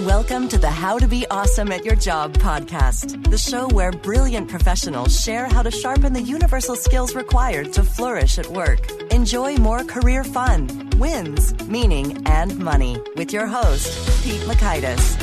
Welcome to the How to Be Awesome at Your Job podcast, the show where brilliant professionals share how to sharpen the universal skills required to flourish at work. Enjoy more career fun, wins, meaning, and money with your host, Pete Makaitis.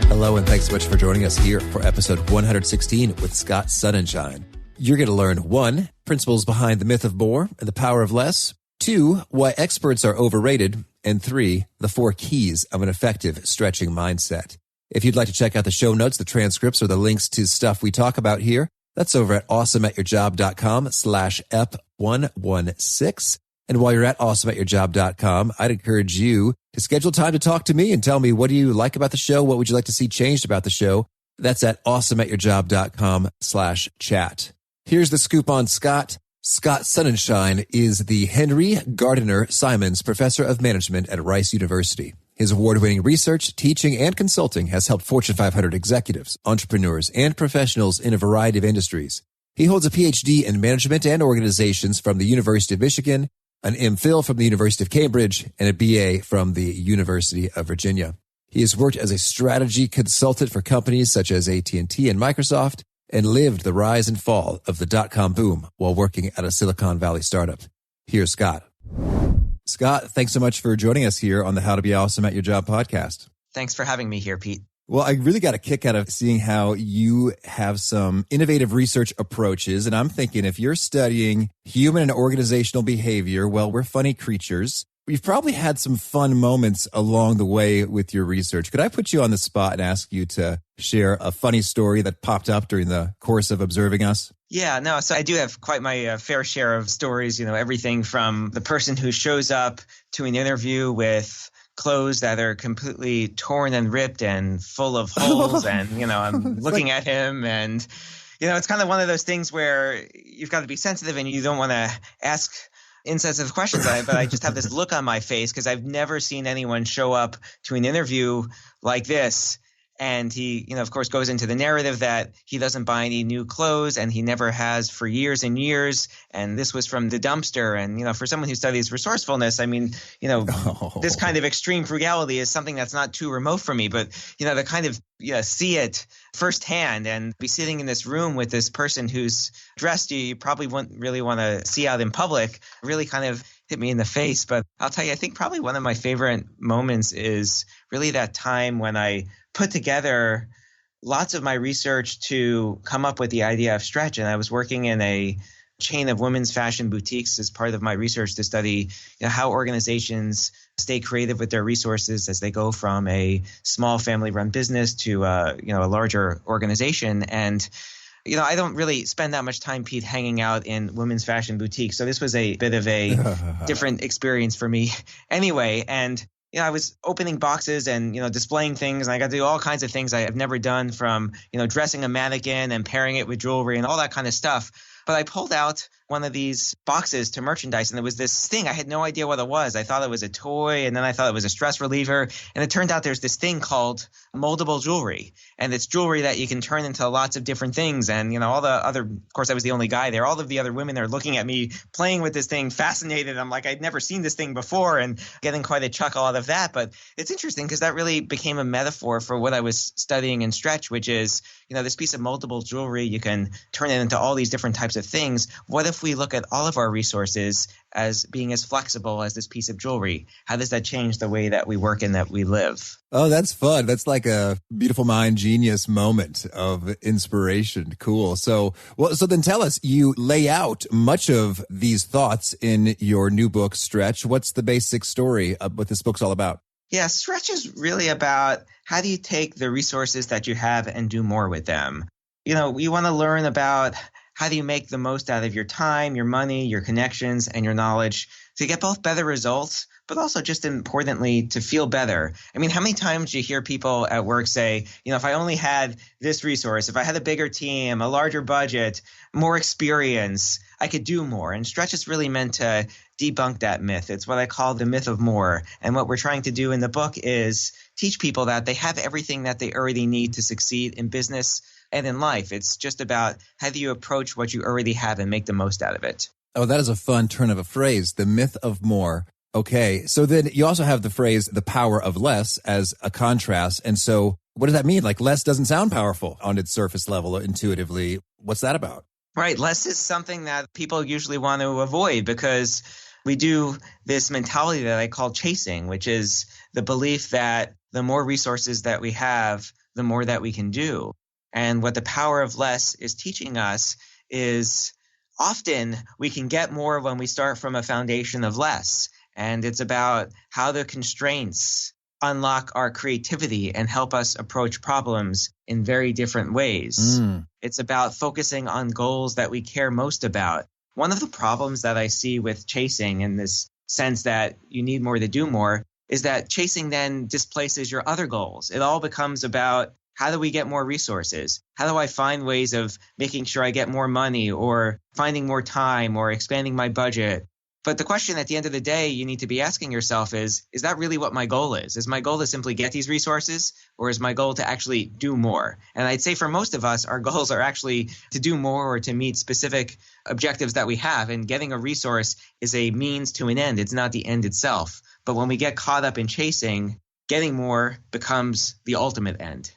Hello, and thanks so much for joining us here for episode 116 with Scott Sonenshein. You're going to learn 1, principles behind the myth of more and the power of less. 2, why experts are overrated. And 3, the 4 keys of an effective stretching mindset. If you'd like to check out the show notes, the transcripts, or the links to stuff we talk about here, that's over at awesomeatyourjob.com/ep116. And while you're at awesomeatyourjob.com, I'd encourage you to schedule time to talk to me and tell me, what do you like about the show? What would you like to see changed about the show? That's at awesomeatyourjob.com/chat. Here's the scoop on Scott. Scott Sonenshein is the Henry Gardiner Symonds Professor of Management at Rice University. His award-winning research, teaching, and consulting has helped Fortune 500 executives, entrepreneurs, and professionals in a variety of industries. He holds a PhD in management and organizations from the University of Michigan, an MPhil from the University of Cambridge, and a BA from the University of Virginia. He has worked as a strategy consultant for companies such as AT&T and Microsoft, and lived the rise and fall of the dotcom boom while working at a Silicon Valley startup. Here's Scott. Scott, thanks so much for joining us here on the How to Be Awesome at Your Job podcast. Thanks for having me here, Pete. Well, I really got a kick out of seeing how you have some innovative research approaches. And I'm thinking, if you're studying human and organizational behavior, well, we're funny creatures. You've probably had some fun moments along the way with your research. Could I put you on the spot and ask you to share a funny story that popped up during the course of observing us? Yeah, no, so I do have quite my fair share of stories, everything from the person who shows up to an interview with clothes that are completely torn and ripped and full of holes. And, I'm looking at him and, it's kind of one of those things where you've got to be sensitive and you don't want to ask insensitive questions, but I just have this look on my face because I've never seen anyone show up to an interview like this. And he, of course, goes into the narrative that he doesn't buy any new clothes and he never has for years and years. And this was from the dumpster. And, for someone who studies resourcefulness, I mean, this kind of extreme frugality is something that's not too remote for me. But, to kind of see it firsthand and be sitting in this room with this person who's dressed you probably wouldn't really want to see out in public really kind of hit me in the face. But I'll tell you, I think probably one of my favorite moments is really that time when I put together lots of my research to come up with the idea of stretch. And I was working in a chain of women's fashion boutiques as part of my research to study how organizations stay creative with their resources as they go from a small family-run business to a larger organization. And I don't really spend that much time, Pete, hanging out in women's fashion boutiques. So this was a bit of a different experience for me anyway. And I was opening boxes and, displaying things, and I got to do all kinds of things I have never done, from, dressing a mannequin and pairing it with jewelry and all that kind of stuff. But I pulled out one of these boxes to merchandise, and there was this thing. I had no idea what it was. I thought it was a toy, and then I thought it was a stress reliever. And it turned out there's this thing called moldable jewelry. And it's jewelry that you can turn into lots of different things. And, all the other – of course, I was the only guy there. All of the other women are looking at me playing with this thing, fascinated. I'm like, I'd never seen this thing before, and getting quite a chuckle out of that. But it's interesting because that really became a metaphor for what I was studying in Stretch, which is, this piece of moldable jewelry. You can turn it into all these different types of things. What if we look at all of our resources as being as flexible as this piece of jewelry? How does that change the way that we work and that we live? Oh, that's fun. That's like a beautiful mind genius moment of inspiration. Cool. So then tell us, you lay out much of these thoughts in your new book, Stretch. What's the basic story of what this book's all about? Yeah, Stretch is really about how do you take the resources that you have and do more with them. We want to learn about how do you make the most out of your time, your money, your connections, and your knowledge to get both better results, but also just importantly to feel better. I mean, how many times do you hear people at work say, if I only had this resource, if I had a bigger team, a larger budget, more experience, I could do more. And Stretch is really meant to debunk that myth. It's what I call the myth of more. And what we're trying to do in the book is teach people that they have everything that they already need to succeed in business and in life. It's just about how do you approach what you already have and make the most out of it. Oh, that is a fun turn of a phrase, the myth of more. Okay, so then you also have the phrase, the power of less, as a contrast. And so what does that mean? Like less doesn't sound powerful on its surface level intuitively. What's that about? Right. Less is something that people usually want to avoid because we do this mentality that I call chasing, which is the belief that the more resources that we have, the more that we can do. And what the power of less is teaching us is often we can get more when we start from a foundation of less. And it's about how the constraints unlock our creativity and help us approach problems in very different ways. It's about focusing on goals that we care most about. One of the problems that I see with chasing, in this sense that you need more to do more, is that chasing then displaces your other goals. It all becomes about, how do we get more resources? How do I find ways of making sure I get more money, or finding more time, or expanding my budget? But the question at the end of the day you need to be asking yourself is that really what my goal is? Is my goal to simply get these resources, or is my goal to actually do more? And I'd say for most of us, our goals are actually to do more or to meet specific objectives that we have. And getting a resource is a means to an end. It's not the end itself. But when we get caught up in chasing, getting more becomes the ultimate end.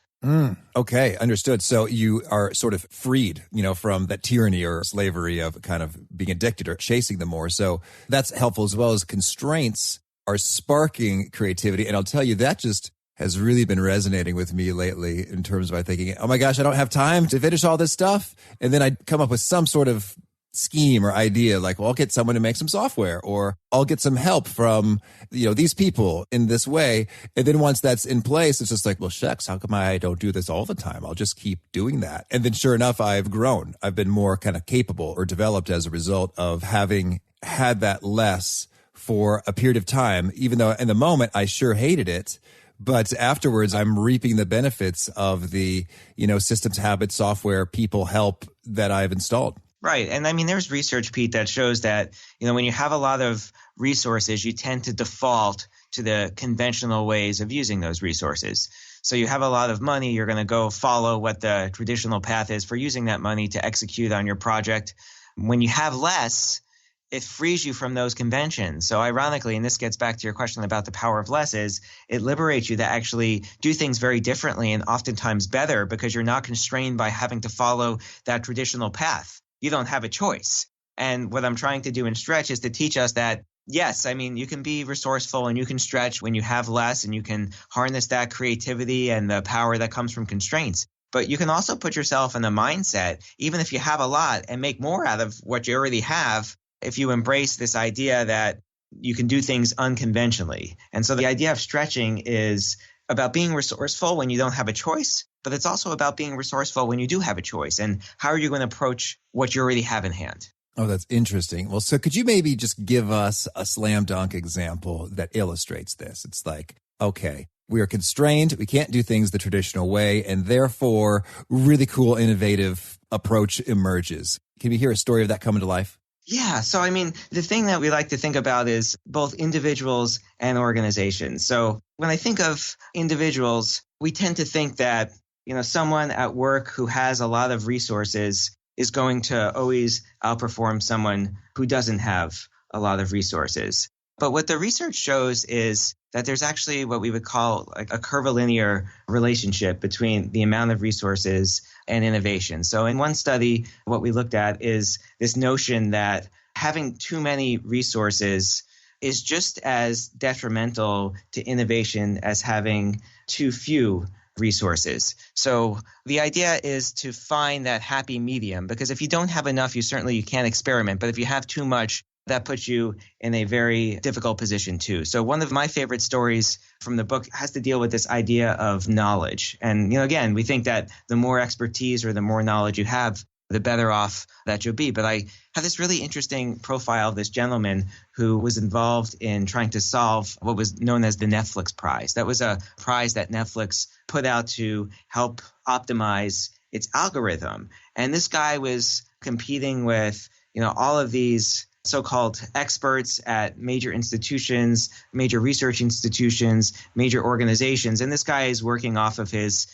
Okay, understood. So you are sort of freed, from that tyranny or slavery of kind of being addicted or chasing them more. So that's helpful, as well as constraints are sparking creativity. And I'll tell you, that just has really been resonating with me lately in terms of my thinking, oh my gosh, I don't have time to finish all this stuff. And then I come up with some sort of scheme or idea, like, well, I'll get someone to make some software, or I'll get some help from, these people in this way. And then once that's in place, it's just like, well, shucks, how come I don't do this all the time? I'll just keep doing that. And then sure enough, I've grown. I've been more kind of capable or developed as a result of having had that less for a period of time, even though in the moment I sure hated it. But afterwards, I'm reaping the benefits of the, systems, habits, software, people, help that I've installed. Right. And I mean, there's research, Pete, that shows that, when you have a lot of resources, you tend to default to the conventional ways of using those resources. So you have a lot of money, you're going to go follow what the traditional path is for using that money to execute on your project. When you have less, it frees you from those conventions. So ironically, and this gets back to your question about the power of less, is it liberates you to actually do things very differently and oftentimes better, because you're not constrained by having to follow that traditional path. You don't have a choice. And what I'm trying to do in Stretch is to teach us that, yes, I mean, you can be resourceful and you can stretch when you have less, and you can harness that creativity and the power that comes from constraints. But you can also put yourself in the mindset, even if you have a lot, and make more out of what you already have, if you embrace this idea that you can do things unconventionally. And so the idea of stretching is about being resourceful when you don't have a choice, but it's also about being resourceful when you do have a choice. And how are you going to approach what you already have in hand? Oh, that's interesting. Well, so could you maybe just give us a slam dunk example that illustrates this? It's like, okay, we are constrained. We can't do things the traditional way, and therefore really cool, innovative approach emerges. Can we hear a story of that coming to life? Yeah. So, I mean, the thing that we like to think about is both individuals and organizations. So when I think of individuals, we tend to think that, someone at work who has a lot of resources is going to always outperform someone who doesn't have a lot of resources. But what the research shows is that there's actually what we would call like a curvilinear relationship between the amount of resources and innovation. So in one study, what we looked at is this notion that having too many resources is just as detrimental to innovation as having too few resources. So the idea is to find that happy medium, because if you don't have enough, you can't experiment. But if you have too much, that puts you in a very difficult position too. So one of my favorite stories from the book has to deal with this idea of knowledge. And, again, we think that the more expertise or the more knowledge you have, the better off that you'll be. But I have this really interesting profile of this gentleman who was involved in trying to solve what was known as the Netflix prize. That was a prize that Netflix put out to help optimize its algorithm. And this guy was competing with, all of these so-called experts at major institutions, major research institutions, major organizations. And this guy is working off of his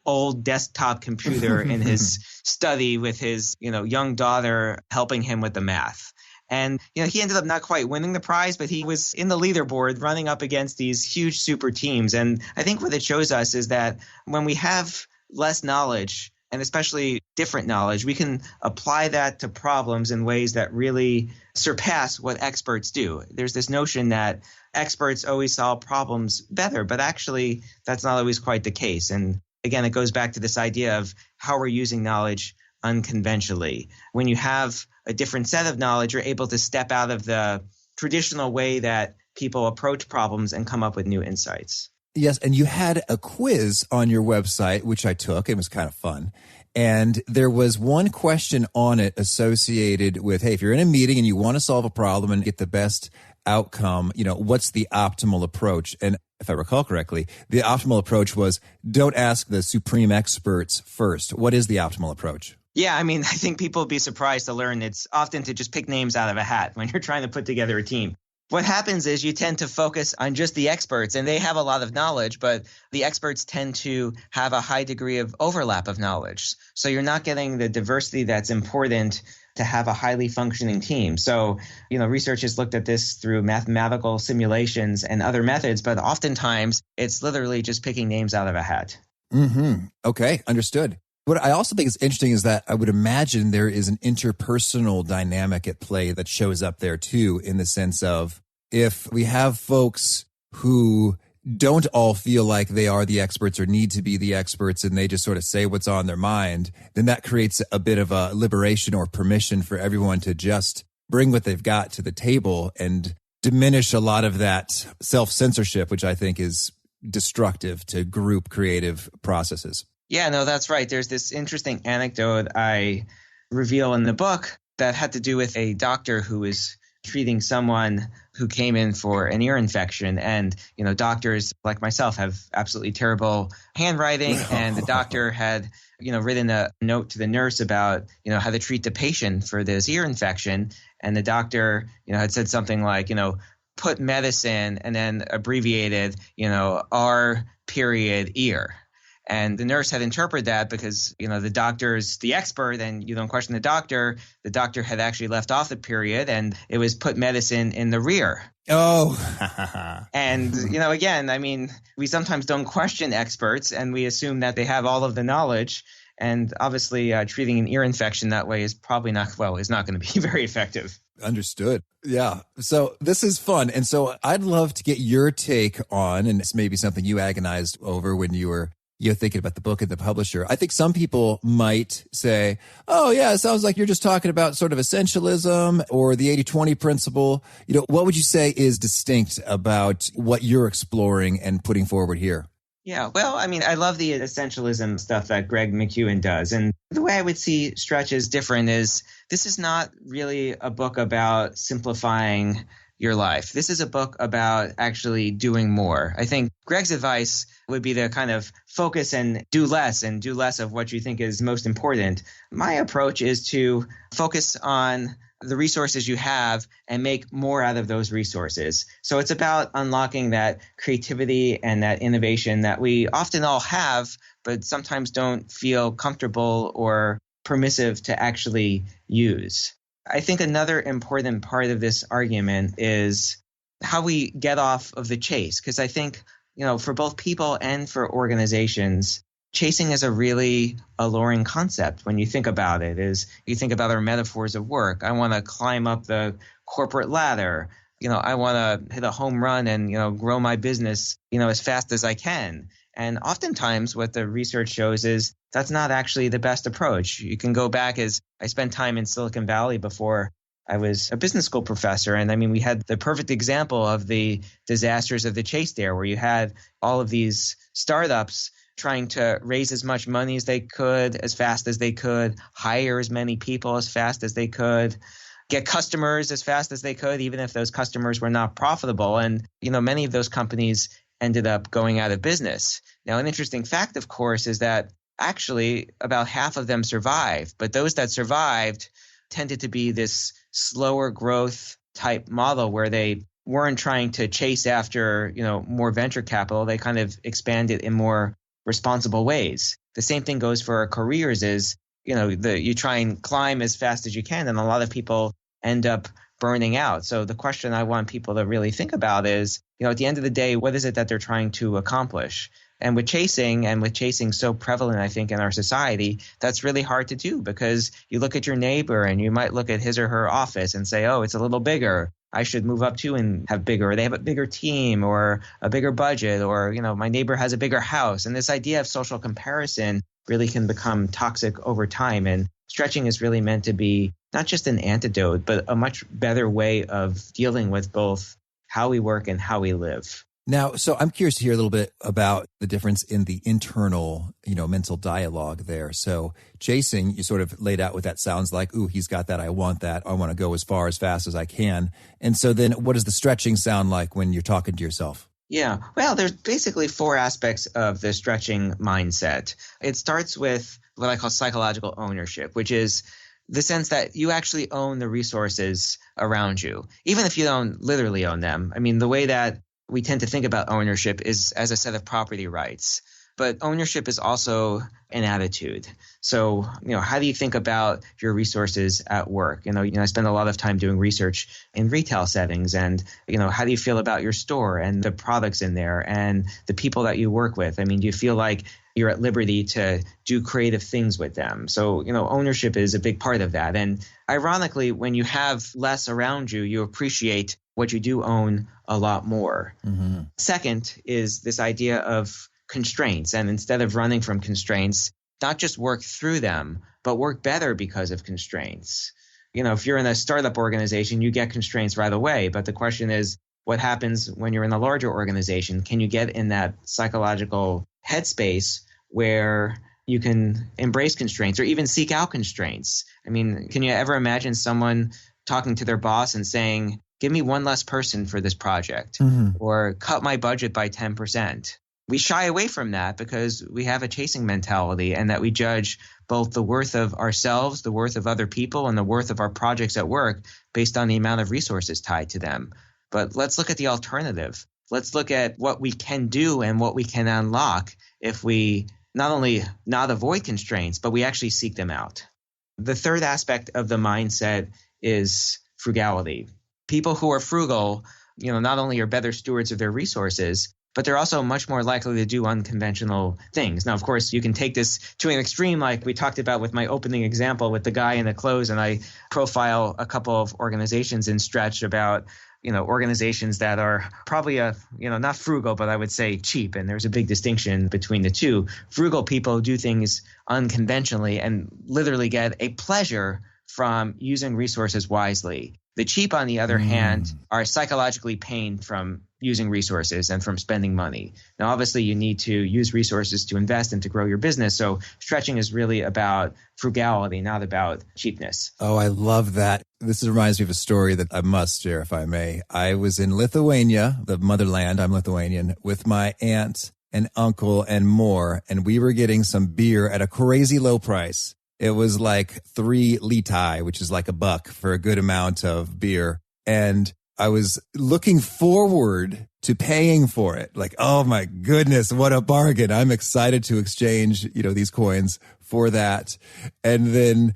old desktop computer in his study with his, young daughter helping him with the math. And, he ended up not quite winning the prize, but he was in the leaderboard running up against these huge super teams. And I think what it shows us is that when we have less knowledge, and especially different knowledge, we can apply that to problems in ways that really surpass what experts do. There's this notion that experts always solve problems better, but actually that's not always quite the case. And again, it goes back to this idea of how we're using knowledge unconventionally. When you have a different set of knowledge, you're able to step out of the traditional way that people approach problems and come up with new insights. Yes, and you had a quiz on your website, which I took. It was kind of fun. And there was one question on it associated with, hey, if you're in a meeting and you want to solve a problem and get the best outcome, what's the optimal approach? And if I recall correctly, the optimal approach was don't ask the supreme experts first. What is the optimal approach? Yeah, I think people would be surprised to learn it's often to just pick names out of a hat when you're trying to put together a team. What happens is you tend to focus on just the experts, and they have a lot of knowledge, but the experts tend to have a high degree of overlap of knowledge. So you're not getting the diversity that's important to have a highly functioning team. So, research has looked at this through mathematical simulations and other methods, but oftentimes it's literally just picking names out of a hat. Mm-hmm. Okay, understood. What I also think is interesting is that I would imagine there is an interpersonal dynamic at play that shows up there too, in the sense of if we have folks who don't all feel like they are the experts or need to be the experts and they just sort of say what's on their mind, then that creates a bit of a liberation or permission for everyone to just bring what they've got to the table and diminish a lot of that self-censorship, which I think is destructive to group creative processes. Yeah, no, that's right. There's this interesting anecdote I reveal in the book that had to do with a doctor who was treating someone who came in for an ear infection. And, doctors like myself have absolutely terrible handwriting. And the doctor had, written a note to the nurse about, how to treat the patient for this ear infection. And the doctor, had said something like, put medicine and then abbreviated, R period ear. And the nurse had interpreted that because, the doctor's the expert and you don't question the doctor. The doctor had actually left off the period and it was put medicine in the rear. Oh. And, again, we sometimes don't question experts and we assume that they have all of the knowledge. And obviously treating an ear infection that way is probably not going to be very effective. Understood. Yeah. So this is fun. And so I'd love to get your take on, and it's maybe something you agonized over when you were thinking about the book and the publisher. I think some people might say, oh, yeah, it sounds like you're just talking about sort of essentialism or the 80-20 principle. What would you say is distinct about what you're exploring and putting forward here? Yeah, well, I love the essentialism stuff that Greg McEwen does. And the way I would see Stretch as different is this is not really a book about simplifying your life. This is a book about actually doing more. I think Greg's advice would be to kind of focus and do less of what you think is most important. My approach is to focus on the resources you have and make more out of those resources. So it's about unlocking that creativity and that innovation that we often all have, but sometimes don't feel comfortable or permissive to actually use. I think another important part of this argument is how we get off of the chase, because I think, for both people and for organizations, chasing is a really alluring concept when you think about it. Is you think about our metaphors of work. I want to climb up the corporate ladder. I want to hit a home run and, grow my business, as fast as I can. And oftentimes what the research shows is that's not actually the best approach. You can go back as I spent time in Silicon Valley before I was a business school professor. And we had the perfect example of the disasters of the chase there, where you had all of these startups trying to raise as much money as they could, as fast as they could, hire as many people as fast as they could, get customers as fast as they could, even if those customers were not profitable. And, many of those companies ended up going out of business. Now, an interesting fact, of course, is that actually about half of them survived. But those that survived tended to be this slower growth type model where they weren't trying to chase after, more venture capital. They kind of expanded in more responsible ways. The same thing goes for our careers is, you try and climb as fast as you can, and a lot of people end up burning out. So the question I want people to really think about is, at the end of the day, what is it that they're trying to accomplish? And with chasing so prevalent, I think, in our society, that's really hard to do because you look at your neighbor and you might look at his or her office and say, oh, it's a little bigger. I should move up too and have bigger. Or they have a bigger team or a bigger budget, or, my neighbor has a bigger house. And this idea of social comparison really can become toxic over time. And stretching is really meant to be not just an antidote, but a much better way of dealing with both how we work and how we live. Now, so I'm curious to hear a little bit about the difference in the internal, mental dialogue there. So chasing, you sort of laid out what that sounds like. Ooh, he's got that. I want that. I want to go as far, as fast as I can. And so then what does the stretching sound like when you're talking to yourself? Yeah, well, there's basically 4 aspects of the stretching mindset. It starts with what I call psychological ownership, which is the sense that you actually own the resources around you, even if you don't literally own them. I mean, the way that we tend to think about ownership is as a set of property rights, but ownership is also an attitude. So, how do you think about your resources at work? I spend a lot of time doing research in retail settings, and, how do you feel about your store and the products in there and the people that you work with? I mean, do you feel like you're at liberty to do creative things with them? So, ownership is a big part of that. And ironically, when you have less around you, you appreciate what you do own a lot more. Mm-hmm. Second is this idea of constraints. And instead of running from constraints, not just work through them, but work better because of constraints. If you're in a startup organization, you get constraints right away. But the question is, what happens when you're in a larger organization? Can you get in that psychological headspace where you can embrace constraints or even seek out constraints? I mean, can you ever imagine someone talking to their boss and saying, give me one less person for this project, or cut my budget by 10%. We shy away from that because we have a chasing mentality, and that we judge both the worth of ourselves, the worth of other people, and the worth of our projects at work based on the amount of resources tied to them. But let's look at the alternative. Let's look at what we can do and what we can unlock if we not only not avoid constraints, but we actually seek them out. The third aspect of the mindset is frugality. People who are frugal, not only are better stewards of their resources, but they're also much more likely to do unconventional things. Now, of course, you can take this to an extreme, like we talked about with my opening example with the guy in the clothes, and I profile a couple of organizations in Stretch about, organizations that are probably not frugal, but I would say cheap. And there's a big distinction between the two. Frugal people do things unconventionally and literally get a pleasure from using resources wisely. The cheap, on the other hand, are psychologically pained from using resources and from spending money. Now, obviously, you need to use resources to invest and to grow your business. So stretching is really about frugality, not about cheapness. Oh, I love that. This reminds me of a story that I must share, if I may. I was in Lithuania, the motherland, I'm Lithuanian, with my aunt and uncle and more, and we were getting some beer at a crazy low price. It was like 3 litai, which is like $1 for a good amount of beer. And I was looking forward to paying for it. Like, oh my goodness, what a bargain. I'm excited to exchange, these coins for that. And then,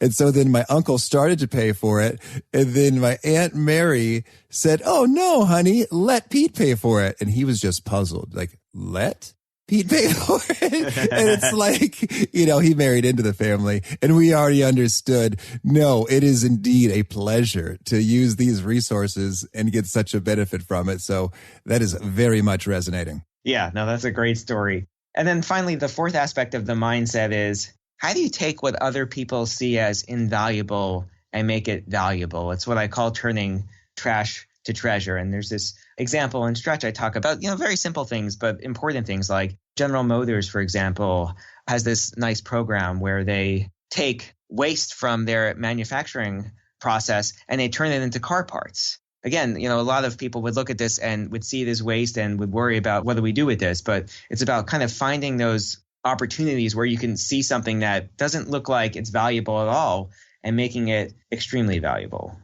and so then my uncle started to pay for it. And then my Aunt Mary said, oh no, honey, let Pete pay for it. And he was just puzzled, like, let Pete paid for it. And it's like, he married into the family, and we already understood, no, it is indeed a pleasure to use these resources and get such a benefit from it. So that is very much resonating. Yeah, no, that's a great story. And then finally, the fourth aspect of the mindset is, how do you take what other people see as invaluable and make it valuable? It's what I call turning trash to treasure. And there's this example in Stretch I talk about, very simple things, but important things, like General Motors, for example, has this nice program where they take waste from their manufacturing process and they turn it into car parts. Again, a lot of people would look at this and would see it as waste and would worry about what do we do with this. But it's about kind of finding those opportunities where you can see something that doesn't look like it's valuable at all and making it extremely valuable.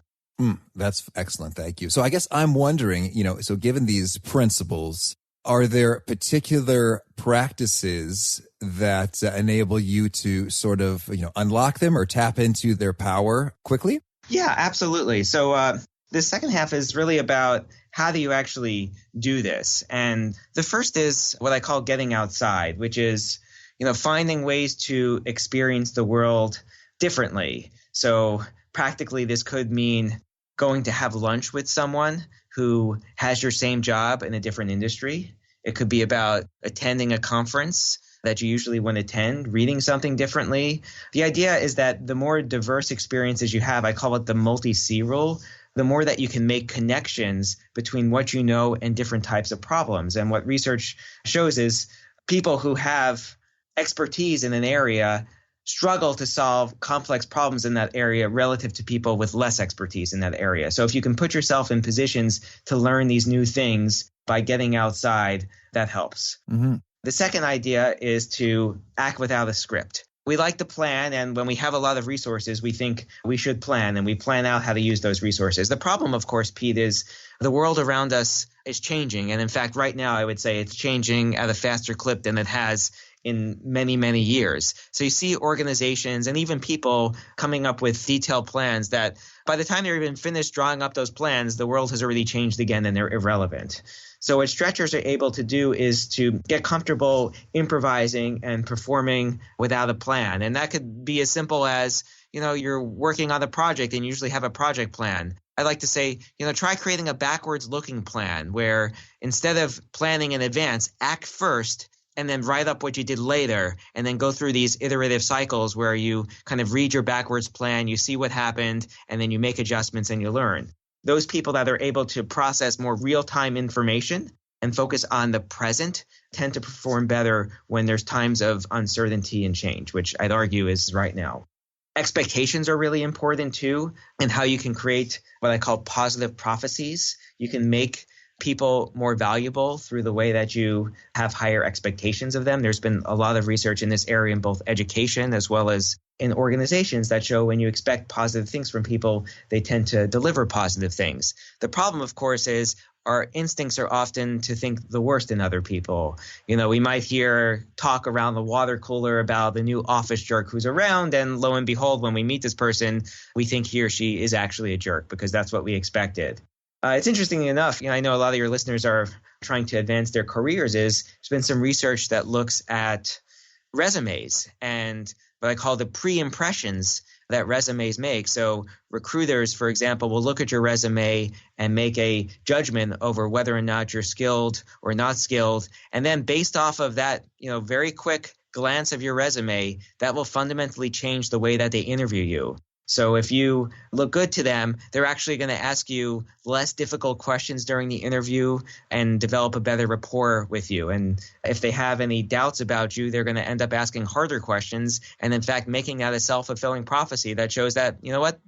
That's excellent. Thank you. So I guess I'm wondering, so given these principles, Are there particular practices that enable you to sort of, unlock them or tap into their power quickly? Yeah, absolutely. So the second half is really about how do you actually do this? And the first is what I call getting outside, which is, finding ways to experience the world differently. So practically, this could mean going to have lunch with someone who has your same job in a different industry. It could be about attending a conference that you usually wouldn't attend, reading something differently. The idea is that the more diverse experiences you have, I call it the multi-C rule, the more that you can make connections between what you know and different types of problems. And what research shows is people who have expertise in an area struggle to solve complex problems in that area relative to people with less expertise in that area. So if you can put yourself in positions to learn these new things by getting outside, that helps. Mm-hmm. The second idea is to act without a script. We like to plan, and when we have a lot of resources, we think we should plan, and we plan out how to use those resources. The problem, of course, Pete, is the world around us is changing. And in fact, right now, I would say it's changing at a faster clip than it has in many, many years. So you see organizations and even people coming up with detailed plans that by the time they're even finished drawing up those plans, the world has already changed again and they're irrelevant. So what stretchers are able to do is to get comfortable improvising and performing without a plan. And that could be as simple as, you're working on a project and you usually have a project plan. I like to say, try creating a backwards looking plan where instead of planning in advance, act first and then write up what you did later, and then go through these iterative cycles where you kind of read your backwards plan, you see what happened, and then you make adjustments and you learn. Those people that are able to process more real-time information and focus on the present tend to perform better when there's times of uncertainty and change, which I'd argue is right now. Expectations are really important too, and how you can create what I call positive prophecies. You can make people more valuable through the way that you have higher expectations of them. There's been a lot of research in this area in both education as well as in organizations that show when you expect positive things from people, they tend to deliver positive things. The problem, of course, is our instincts are often to think the worst in other people. We might hear talk around the water cooler about the new office jerk who's around, and lo and behold, when we meet this person, we think he or she is actually a jerk because that's what we expected. It's interesting enough, I know a lot of your listeners are trying to advance their careers, there's been some research that looks at resumes and what I call the pre-impressions that resumes make. So recruiters, for example, will look at your resume and make a judgment over whether or not you're skilled or not skilled. And then based off of that, very quick glance of your resume, that will fundamentally change the way that they interview you. So if you look good to them, they're actually going to ask you less difficult questions during the interview and develop a better rapport with you. And if they have any doubts about you, they're going to end up asking harder questions and, in fact, making that a self-fulfilling prophecy that shows that,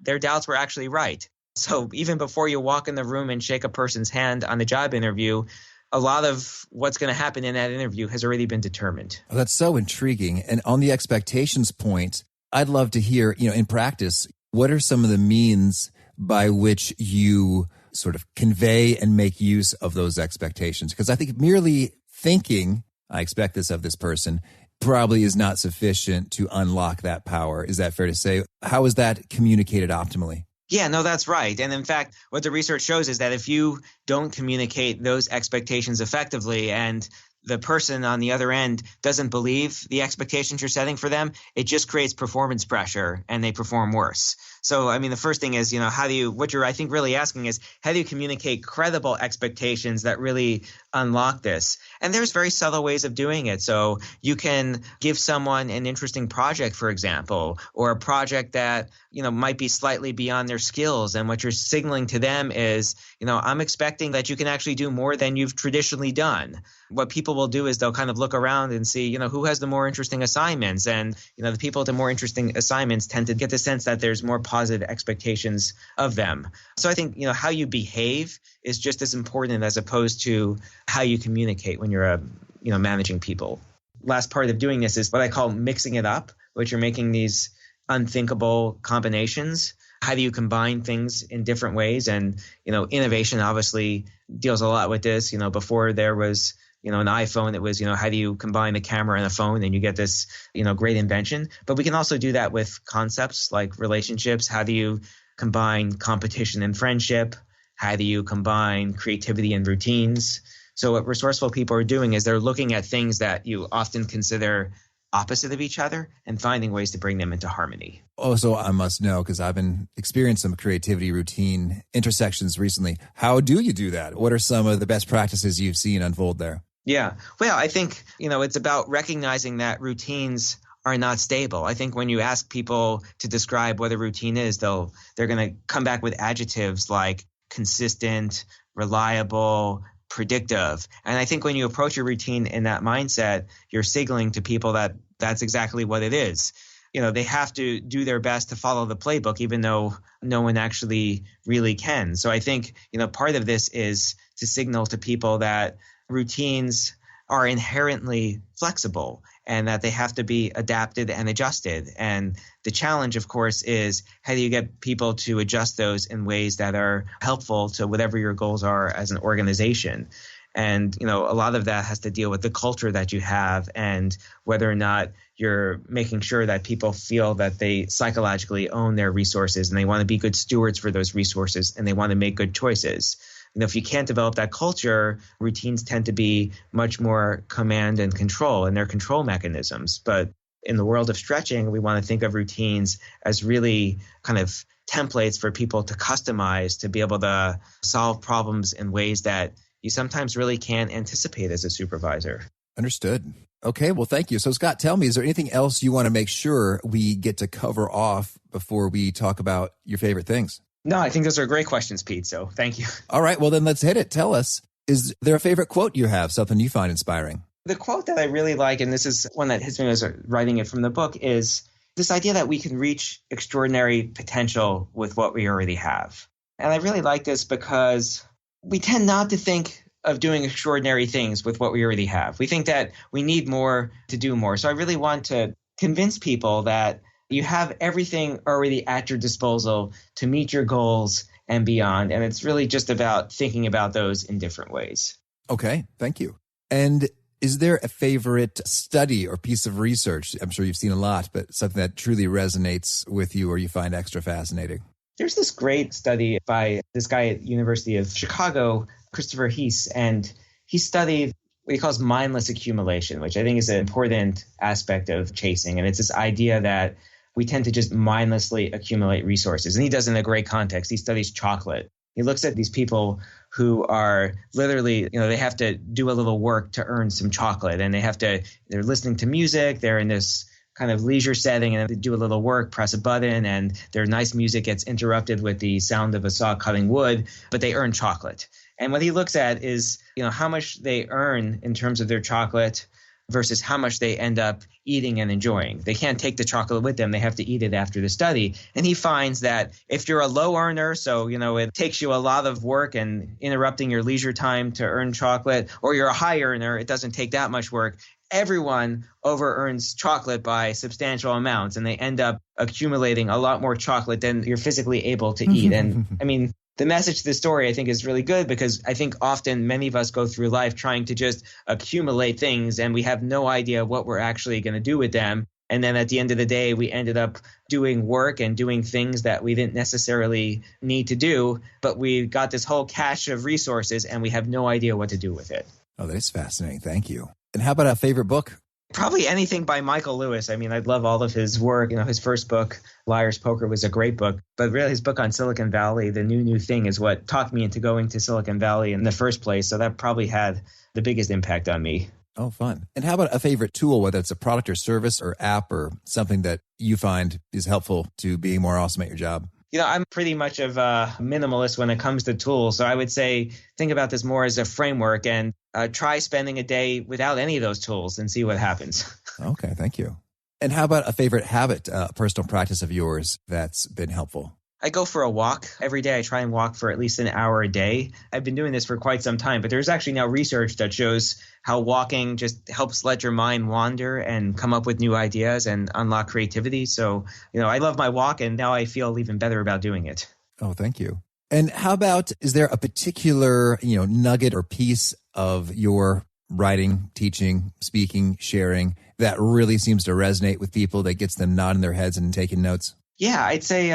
their doubts were actually right. So even before you walk in the room and shake a person's hand on the job interview, a lot of what's going to happen in that interview has already been determined. Oh, that's so intriguing. And on the expectations point, I'd love to hear, in practice, what are some of the means by which you sort of convey and make use of those expectations? Because I think merely thinking, I expect this of this person, probably is not sufficient to unlock that power. Is that fair to say? How is that communicated optimally? Yeah, no, that's right. And in fact, what the research shows is that if you don't communicate those expectations effectively and the person on the other end doesn't believe the expectations you're setting for them, it just creates performance pressure and they perform worse. So, the first thing is, what you're, I think, really asking is, how do you communicate credible expectations that really unlock this? And there's very subtle ways of doing it. So you can give someone an interesting project, for example, or a project that, might be slightly beyond their skills. And what you're signaling to them is, I'm expecting that you can actually do more than you've traditionally done. What people will do is they'll kind of look around and see, who has the more interesting assignments. And, the people with the more interesting assignments tend to get the sense that there's more positive expectations of them. So I think, how you behave is just as important as opposed to how you communicate when you're, managing people. Last part of doing this is what I call mixing it up, which you're making these unthinkable combinations. How do you combine things in different ways? And, innovation obviously deals a lot with this. Before there was, an iPhone, it was, how do you combine the camera and a phone, and you get this, great invention. But we can also do that with concepts like relationships. How do you combine competition and friendship? How do you combine creativity and routines? So what resourceful people are doing is they're looking at things that you often consider opposite of each other and finding ways to bring them into harmony. Oh, so I must know, because I've been experiencing some creativity routine intersections recently. How do you do that? What are some of the best practices you've seen unfold there? Yeah. Well, I think, it's about recognizing that routines are not stable. I think when you ask people to describe what a routine is, they're going to come back with adjectives like consistent, reliable, predictive. And I think when you approach your routine in that mindset, you're signaling to people that that's exactly what it is. They have to do their best to follow the playbook, even though no one actually really can. So I think, part of this is to signal to people that routines are inherently flexible and that they have to be adapted and adjusted. And the challenge, of course, is how do you get people to adjust those in ways that are helpful to whatever your goals are as an organization. And, a lot of that has to deal with the culture that you have and whether or not you're making sure that people feel that they psychologically own their resources and they want to be good stewards for those resources and they want to make good choices. If you can't develop that culture, routines tend to be much more command and control, and they're control mechanisms. But in the world of stretching, we want to think of routines as really kind of templates for people to customize to be able to solve problems in ways that you sometimes really can't anticipate as a supervisor. Understood. Okay, well, thank you. So Scott, tell me, is there anything else you want to make sure we get to cover off before we talk about your favorite things? No, I think those are great questions, Pete. So thank you. All right. Well, then let's hit it. Tell us, is there a favorite quote you have, something you find inspiring? The quote that I really like, and this is one that hits me as I was writing it from the book, is this idea that we can reach extraordinary potential with what we already have. And I really like this because we tend not to think of doing extraordinary things with what we already have. We think that we need more to do more. So I really want to convince people that you have everything already at your disposal to meet your goals and beyond. And it's really just about thinking about those in different ways. Okay, thank you. And is there a favorite study or piece of research? I'm sure you've seen a lot, but something that truly resonates with you or you find extra fascinating? There's this great study by this guy at University of Chicago, Christopher Heese, and he studied what he calls mindless accumulation, which I think is an important aspect of chasing. And it's this idea that we tend to just mindlessly accumulate resources. And he does it in a great context. He studies chocolate. He looks at these people who are literally, they have to do a little work to earn some chocolate. And they're listening to music. They're in this kind of leisure setting and they do a little work, press a button, and their nice music gets interrupted with the sound of a saw cutting wood, but they earn chocolate. And what he looks at is, how much they earn in terms of their chocolate versus how much they end up eating and enjoying. They can't take the chocolate with them. They have to eat it after the study. And he finds that if you're a low earner, so, it takes you a lot of work and interrupting your leisure time to earn chocolate, or you're a high earner, it doesn't take that much work. Everyone over-earns chocolate by substantial amounts, and they end up accumulating a lot more chocolate than you're physically able to eat. And the message to this story, I think, is really good because I think often many of us go through life trying to just accumulate things and we have no idea what we're actually going to do with them. And then at the end of the day, we ended up doing work and doing things that we didn't necessarily need to do, but we got this whole cache of resources and we have no idea what to do with it. Oh, that is fascinating. Thank you. And how about a favorite book? Probably anything by Michael Lewis. I love all of his work. His first book, Liar's Poker, was a great book. But really, his book on Silicon Valley, The New Thing, is what talked me into going to Silicon Valley in the first place. So that probably had the biggest impact on me. Oh, fun. And how about a favorite tool, whether it's a product or service or app or something that you find is helpful to being more awesome at your job? I'm pretty much of a minimalist when it comes to tools. So I would say think about this more as a framework and try spending a day without any of those tools and see what happens. Okay, thank you. And how about a favorite habit, personal practice of yours that's been helpful? I go for a walk every day. I try and walk for at least an hour a day. I've been doing this for quite some time, but there's actually now research that shows how walking just helps let your mind wander and come up with new ideas and unlock creativity. So, I love my walk and now I feel even better about doing it. Oh, thank you. And how about, is there a particular, nugget or piece of your writing, teaching, speaking, sharing, that really seems to resonate with people, that gets them nodding their heads and taking notes? Yeah, I'd say,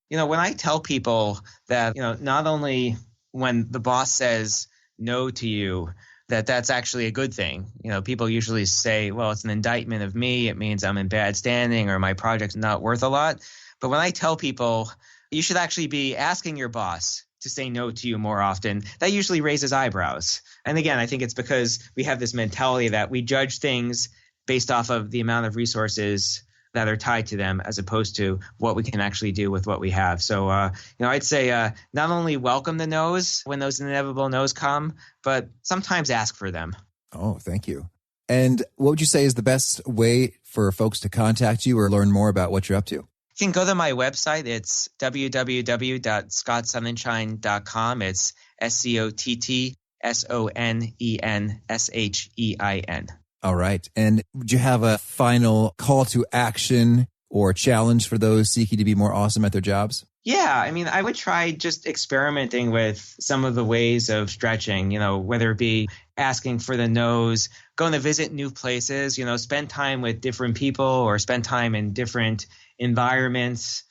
when I tell people that, not only when the boss says no to you, that's actually a good thing. People usually say, well, it's an indictment of me. It means I'm in bad standing or my project's not worth a lot. But when I tell people you should actually be asking your boss to say no to you more often, that usually raises eyebrows. And again, I think it's because we have this mentality that we judge things based off of the amount of resources that are tied to them as opposed to what we can actually do with what we have. So, I'd say not only welcome the no's when those inevitable no's come, but sometimes ask for them. Oh, thank you. And what would you say is the best way for folks to contact you or learn more about what you're up to? You can go to my website. It's www.scottsonenshein.com. It's SCOTTSONENSHEIN. All right. And would you have a final call to action or challenge for those seeking to be more awesome at their jobs? Yeah, I would try just experimenting with some of the ways of stretching, whether it be asking for the no's, going to visit new places, spend time with different people or spend time in different environments,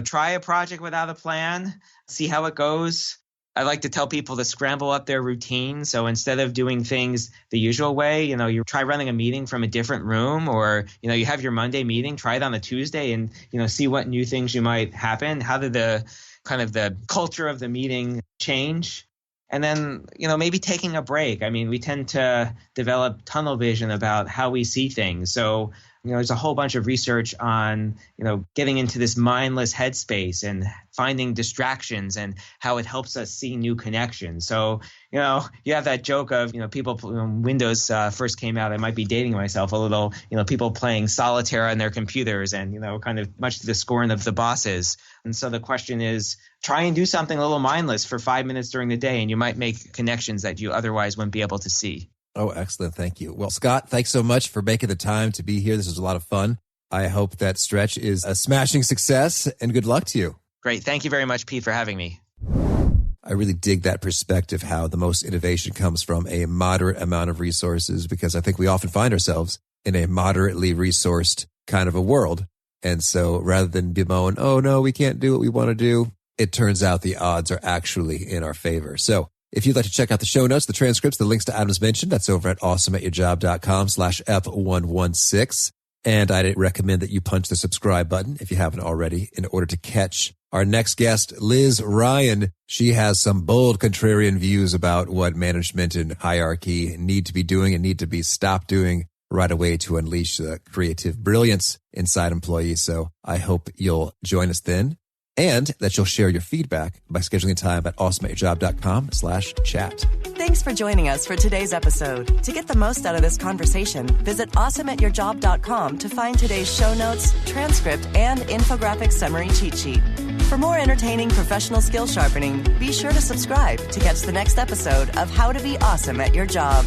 try a project without a plan, see how it goes. I like to tell people to scramble up their routine. So instead of doing things the usual way, you try running a meeting from a different room, or, you have your Monday meeting, try it on a Tuesday and, see what new things you might happen. How did the culture of the meeting change? And then, maybe taking a break. We tend to develop tunnel vision about how we see things. So, there's a whole bunch of research on, getting into this mindless headspace and finding distractions and how it helps us see new connections. So, you have that joke of, people, when Windows first came out, I might be dating myself a little, people playing solitaire on their computers and, kind of much to the scorn of the bosses. And so the question is, try and do something a little mindless for 5 minutes during the day, and you might make connections that you otherwise wouldn't be able to see. Oh, excellent. Thank you. Well, Scott, thanks so much for making the time to be here. This was a lot of fun. I hope that stretch is a smashing success, and good luck to you. Great. Thank you very much, Pete, for having me. I really dig that perspective, how the most innovation comes from a moderate amount of resources, because I think we often find ourselves in a moderately resourced kind of a world. And so rather than bemoan, oh no, we can't do what we want to do, it turns out the odds are actually in our favor. So if you'd like to check out the show notes, the transcripts, the links to items mentioned, that's over at awesomeatyourjob.com/F116. And I'd recommend that you punch the subscribe button if you haven't already in order to catch our next guest, Liz Ryan. She has some bold contrarian views about what management and hierarchy need to be doing and need to be stopped doing right away to unleash the creative brilliance inside employees. So I hope you'll join us then, and that you'll share your feedback by scheduling time at awesomeatyourjob.com/chat. Thanks for joining us for today's episode. To get the most out of this conversation, visit awesomeatyourjob.com to find today's show notes, transcript, and infographic summary cheat sheet. For more entertaining professional skill sharpening, be sure to subscribe to catch the next episode of How to Be Awesome at Your Job.